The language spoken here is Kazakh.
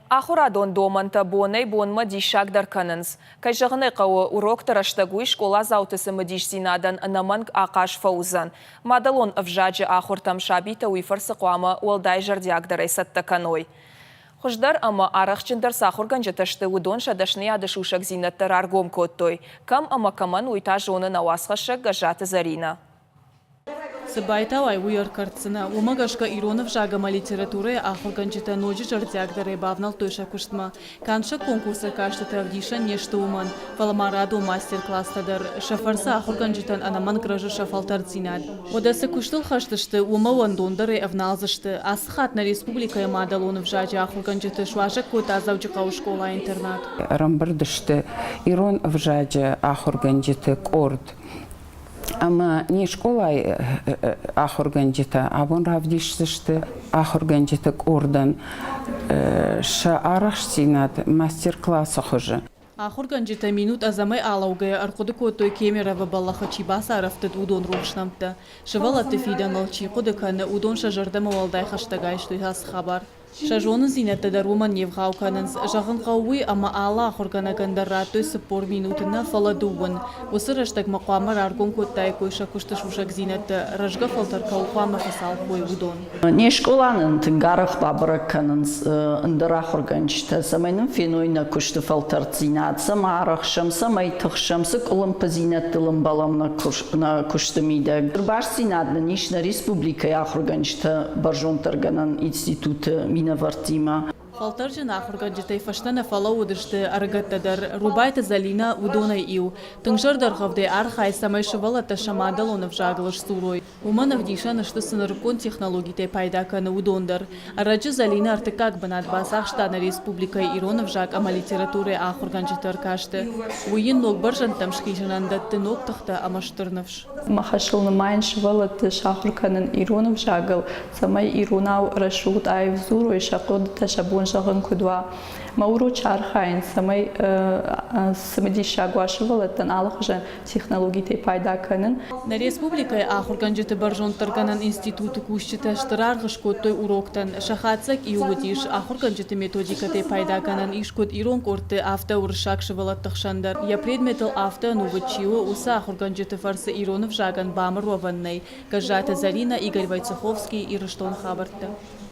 Ахурадон доманта бонай бонма дишак дарканынс. Кайжығыны қауы урок тараштагуй школа заутысы мадиш зинадан наманг ақаш фаузан. Мадалон авжаджи ахуртам шабита уйфарсы қуама уалдай жардяк дарай саттаканой. Хуждар ама арахчындар сахурган жеташты удон шадашны адышушак зинаттар аргом коттой. Кам ама каман уйта жоны навасхашак гажаты Зарина. Сыбайтавай уйыр картсына. Умагашка Иронов жагама литературы ахурганчыта ночи жардягдары бавнал тойша куштма. Канша конкурса кашты тавдиша нешты уман. Валамараду мастер-класстадар. Шафарса ахурганчытан анаман гражы шафалтар цинад. Одасы куштыл хаштышты ума вандондары авналзышты. Асхат на республика Мадалонов жаджи ахурганчыты шуажа кота завджикау школа-интернат. Рамбардышты Ирон в жаджи ахурганчыты корд. Ama не школа ахурганчыта, а вон равдишсышты ахурганчытык ордан ша арашсинат мастер-класса хожи. Ахурганчыта минут азамай алаугая арқуды котой кемеровы балаха чибаса арафтыд удон рухшнамта. Шывалаты фидан алчи кудыканы удон шажардама валдай хаштагай штуйхас хабар. Шажонын зинетті роман невғауканынс. Жағын қауы ама ала ахурганагандар раттой сыппор минутына фаладуын. Осы раштаг мақуамар аргон коттай койша кушты шушак зинетті. Рашға фалтар қауқуамы қасал қой удон. Не школанын тынгарық бабыраканынс ындыр ахурганчыта. Самайнын фенойна кушты фалтар зинет. Сама арақшам, самай тұқшамсы құлымпы зинетті лымбаламна кушты миді. Гүрбаш зинетні нишна республика ахурганчыта баржонтарганан институты Вартима. Фалтаржын ахурганчытай фаштана фалау удышты аргаттадар рубайта залина удонай ил. Тыңжардар ғавды архай самай шывалата шамадалонов жағылыш сурой. Уманов дишан ашты сыныркон технологитай пайдаканы удондар. Арачы залина артыкак банат басақ штана республика Иронов жаг ама литературы ахурганчытар кашты. Уйын ног баржан тамшки жанандатты ног тахта амаштырнавш. Махашылны майын шывалаты шахурканын Иронов жагыл. Самай Иронау рашут айвзуру и шақоды ташабун жағын күдуа. Мауру чархайн самай самадишагуашывалаттан алық жан технологитай пайдаканын. На республикай ахурганчыты баржонтарганан институты кушчыты штырар ғышкоттой уроктан. Шахатсак и угодиш ахурганчыты методикатай пайдаканан ишкот ирон корты авто уршак шывалаттықшандар. Я предметал авто нувачио уса ахурганчыты фарсы Иронов жаган бамыр ваваннай. Кажата Зарина, Игорь Войцеховский и Рыштон Хабарта.